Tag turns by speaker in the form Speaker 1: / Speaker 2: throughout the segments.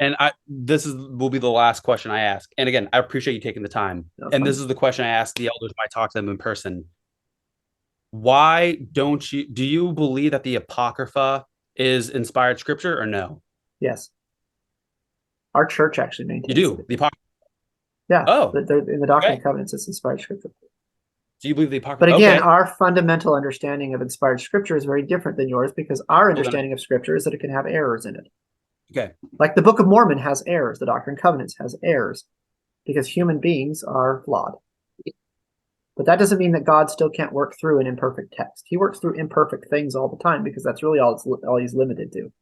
Speaker 1: And will be the last question I ask. And again, I appreciate you taking the time.
Speaker 2: That's
Speaker 1: And this
Speaker 2: fine.
Speaker 1: is the question I ask the elders when I talk to them in person. Why don't you do you believe that the Apocrypha is inspired scripture or no?
Speaker 2: Yes, our church actually
Speaker 1: You
Speaker 2: maintains
Speaker 1: do.
Speaker 2: it.
Speaker 1: The Apocrypha.
Speaker 2: Yeah,
Speaker 1: Oh,
Speaker 2: in the Doctrine
Speaker 1: okay.
Speaker 2: and Covenants, it's inspired scripture.
Speaker 1: Do you believe the
Speaker 2: But
Speaker 1: Apocrypha?
Speaker 2: again,
Speaker 1: Okay.
Speaker 2: our fundamental understanding of inspired scripture is very different than yours because our
Speaker 1: Well then,
Speaker 2: understanding of scripture is that it can have errors in it.
Speaker 1: okay.
Speaker 2: Like the Book of Mormon has errors, the Doctrine and Covenants has errors because human beings are flawed. But that doesn't mean that God still can't work through an imperfect text. He works through imperfect things all the time because that's really all he's limited to.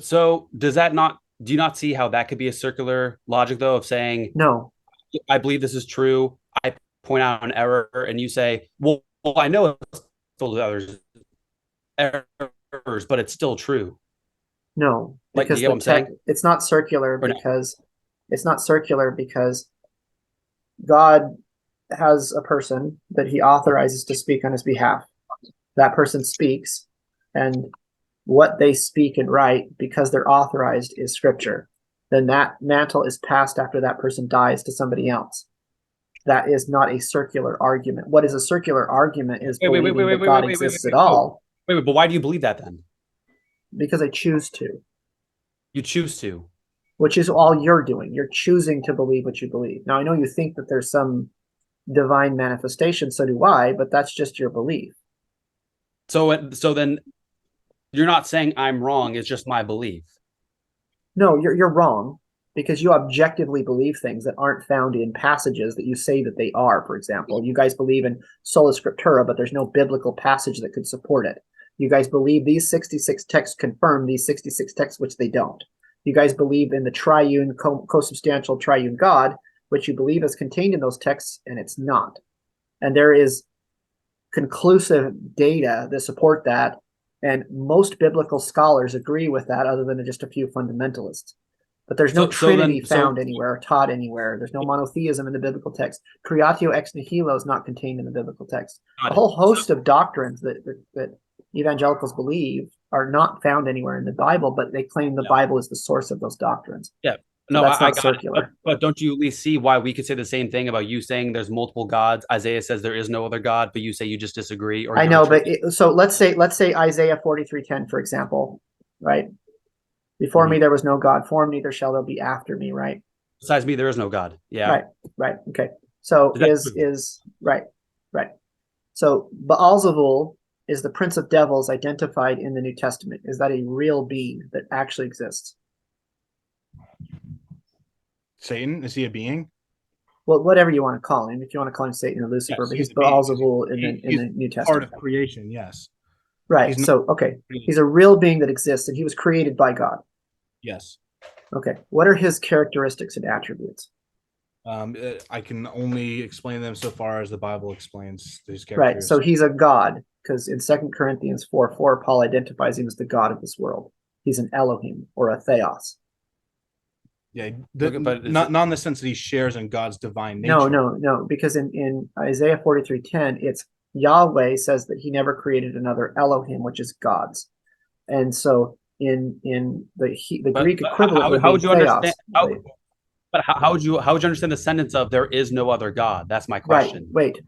Speaker 1: So does that not do you not see how that could be a circular logic though of saying
Speaker 2: No,
Speaker 1: I believe this is true. I point out an error, and you say, well I know it's full of others errors, but it's still true.
Speaker 2: no,
Speaker 1: Like, do you
Speaker 2: because
Speaker 1: get what
Speaker 2: the
Speaker 1: I'm saying?
Speaker 2: text it's not circular
Speaker 1: Or no?
Speaker 2: because God has a person that he authorizes to speak on his behalf. That person speaks, and what they speak and write, because they're authorized, is scripture. Then that mantle is passed after that person dies to somebody else. That is not a circular argument. What is a circular argument is believing that God exists at all
Speaker 1: But why do you believe that then?
Speaker 2: because I choose to,
Speaker 1: You choose to.
Speaker 2: which is all you're doing. You're choosing to believe what you believe. Now, I know you think that there's some divine manifestation, so do I, but that's just your belief.
Speaker 1: So then you're not saying I'm wrong. It's just my belief.
Speaker 2: No, you're wrong because you objectively believe things that aren't found in passages that you say that they are. For example, you guys believe in sola scriptura, but there's no biblical passage that could support it. You guys believe these 66 texts confirm these 66 texts, which they don't. You guys believe in the triune, co-substantial triune God, which you believe is contained in those texts, and it's not. And there is conclusive data that support that. And most biblical scholars agree with that, other than just a few fundamentalists. But there's no
Speaker 1: So
Speaker 2: Trinity
Speaker 1: then so
Speaker 2: found anywhere or taught anywhere. There's no monotheism in the biblical text. Creatio ex nihilo is not contained in the biblical text. A
Speaker 1: got it.
Speaker 2: whole host of doctrines that evangelicals believe are not found anywhere in the Bible, but they claim the
Speaker 1: Yeah.
Speaker 2: Bible is the source of those doctrines.
Speaker 1: Yeah.
Speaker 2: So
Speaker 1: No,
Speaker 2: that's
Speaker 1: I
Speaker 2: not
Speaker 1: got it.
Speaker 2: circular.
Speaker 1: But don't you at least see why we could say the same thing about you saying there's multiple gods? Isaiah says there is no other God, but you say you just disagree, or
Speaker 2: I
Speaker 1: you're
Speaker 2: know, but
Speaker 1: interpreting.
Speaker 2: so let's say Isaiah 43:10, for example, right? Before me
Speaker 1: Mhm.
Speaker 2: there was no God formed, neither shall there be after me, right?
Speaker 1: Besides me, there is no God. Yeah.
Speaker 2: Right, right, okay. So
Speaker 1: Is that
Speaker 2: is
Speaker 1: true?
Speaker 2: is right, right. So Baalzebul is the prince of devils identified in the New Testament. Is that a real being that actually exists?
Speaker 3: Satan, is he a being?
Speaker 2: Well, whatever you want to call him, if you want to call him Satan or Lucifer,
Speaker 3: Yes,
Speaker 2: but he's
Speaker 3: he's a being because
Speaker 2: Baalzebul in the
Speaker 3: he's
Speaker 2: New
Speaker 3: part
Speaker 2: Testament.
Speaker 3: of creation. Yes,
Speaker 2: Right.
Speaker 3: he's not.
Speaker 2: So okay, he's a real being that exists, and he was created by God.
Speaker 3: Yes.
Speaker 2: Okay. What are his characteristics and attributes?
Speaker 3: I can only explain them so far as the Bible explains these
Speaker 2: Right. So
Speaker 3: characteristics.
Speaker 2: he's a god because in 2 Corinthians 4:4, Paul identifies him as the God of this world. He's an Elohim or a Theos.
Speaker 3: Yeah,
Speaker 1: Okay, but is it
Speaker 3: not in the sense that he shares in God's divine
Speaker 2: No,
Speaker 3: nature.
Speaker 2: no, no, because in Isaiah 43:10, it's Yahweh says that he never created another Elohim, which is gods. And so in the Greek
Speaker 1: but
Speaker 2: equivalent would
Speaker 1: how
Speaker 2: be
Speaker 1: would you understand
Speaker 2: Theos. Wait,
Speaker 1: how would you understand the sentence of there is no other God? That's my
Speaker 2: right,
Speaker 1: question.
Speaker 2: wait.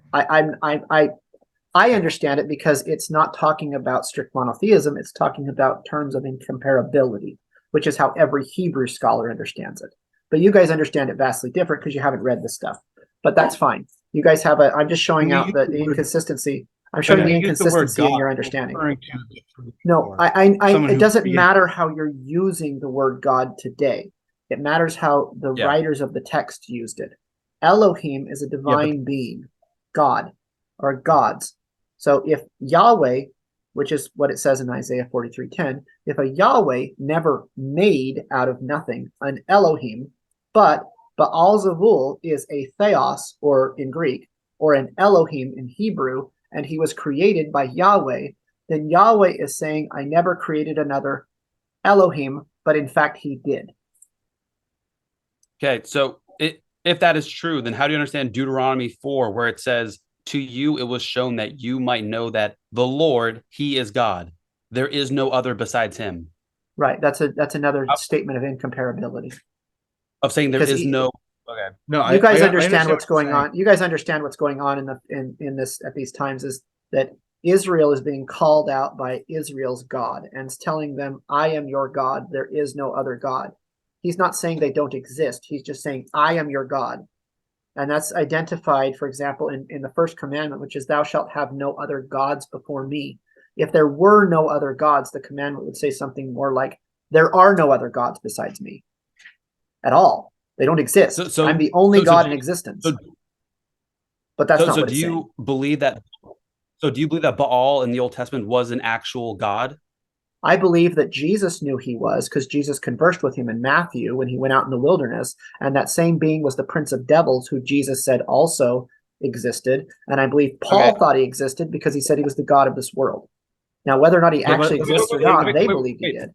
Speaker 2: I understand it because it's not talking about strict monotheism. It's talking about terms of incomparability, which is how every Hebrew scholar understands it. But you guys understand it vastly different because you haven't read this stuff. But that's fine. You guys have a. I'm just
Speaker 3: When
Speaker 2: showing
Speaker 3: you
Speaker 2: out
Speaker 3: use
Speaker 2: the
Speaker 3: the word,
Speaker 2: inconsistency. I'm
Speaker 3: when
Speaker 2: showing
Speaker 3: you
Speaker 2: the
Speaker 3: use the word
Speaker 2: inconsistency in
Speaker 3: God,
Speaker 2: your
Speaker 3: you're
Speaker 2: understanding.
Speaker 3: referring to the
Speaker 2: No,
Speaker 3: creator, someone
Speaker 2: it
Speaker 3: who
Speaker 2: doesn't
Speaker 3: created.
Speaker 2: matter how you're using the word God today. It matters how the
Speaker 1: Yeah.
Speaker 2: writers of the text used it. Elohim is a
Speaker 3: Yeah, but
Speaker 2: divine being, God, or gods. So if Yahweh, which is what it says in Isaiah 43:10, if a Yahweh never made out of nothing an Elohim, but Baal Zavul is a theos, or in Greek, or an Elohim in Hebrew, and he was created by Yahweh, then Yahweh is saying, I never created another Elohim, but in fact he did.
Speaker 1: Okay. If that is true, then how do you understand Deuteronomy 4, where it says, to you it was shown that you might know that the Lord, he is God. There is no other besides him.
Speaker 2: Right. That's another
Speaker 1: Of
Speaker 2: statement of incomparability.
Speaker 1: saying there
Speaker 2: Because
Speaker 1: is no. Okay.
Speaker 3: No,
Speaker 2: you guys
Speaker 3: I
Speaker 2: understand what's
Speaker 3: what you're
Speaker 2: going
Speaker 3: saying.
Speaker 2: on. You guys understand what's going on in this at these times is that Israel is being called out by Israel's God and is telling them, I am your God. There is no other God. He's not saying they don't exist. He's just saying, I am your God. And that's identified, for example, in the first commandment, which is, thou shalt have no other gods before me. If there were no other gods, the commandment would say something more like, there are no other gods besides me at all. They don't exist. I'm the only God in existence.
Speaker 1: So,
Speaker 2: But that's not
Speaker 1: so
Speaker 2: what
Speaker 1: do
Speaker 2: it's saying.
Speaker 1: you believe that? So do you believe that Baal in the Old Testament was an actual god?
Speaker 2: I believe that Jesus knew he was, because Jesus conversed with him in Matthew when he went out in the wilderness, and that same being was the prince of devils, who Jesus said also existed. And I believe Paul thought he existed because he said he was the God of this world. Now, whether or not he actually exists or not, they believed he did.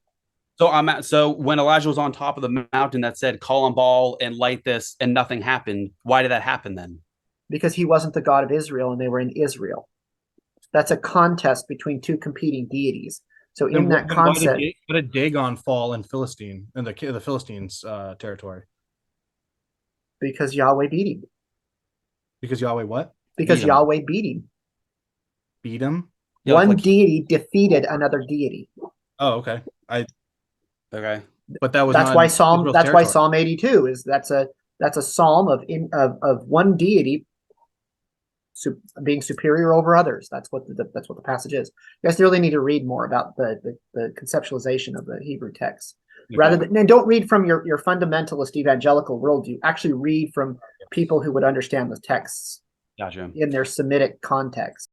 Speaker 1: So when Elijah was on top of the mountain that said, call on Baal and light this, and nothing happened, why did that happen then?
Speaker 2: Because he wasn't the God of Israel and they were in Israel. That's a contest between two competing deities. So in that concept,
Speaker 3: why did Dagon fall in Philistine in the Philistines territory?
Speaker 2: Because Yahweh beat him.
Speaker 3: Because Yahweh what?
Speaker 2: Because Yahweh beat him.
Speaker 3: Beat him?
Speaker 1: Yeah,
Speaker 2: One deity defeated another deity.
Speaker 3: Oh, okay.
Speaker 1: Okay.
Speaker 3: But that was
Speaker 2: that's
Speaker 3: not
Speaker 2: why Psalm.
Speaker 3: Israel's
Speaker 2: That's
Speaker 3: territory.
Speaker 2: why Psalm 82 is that's a psalm of one deity being superior over others. That's what the passage is. You guys really need to read more about the conceptualization of the Hebrew text, rather than, and don't read from your fundamentalist evangelical worldview. Actually, read from people who would understand the texts
Speaker 1: Gotcha.
Speaker 2: in their Semitic context.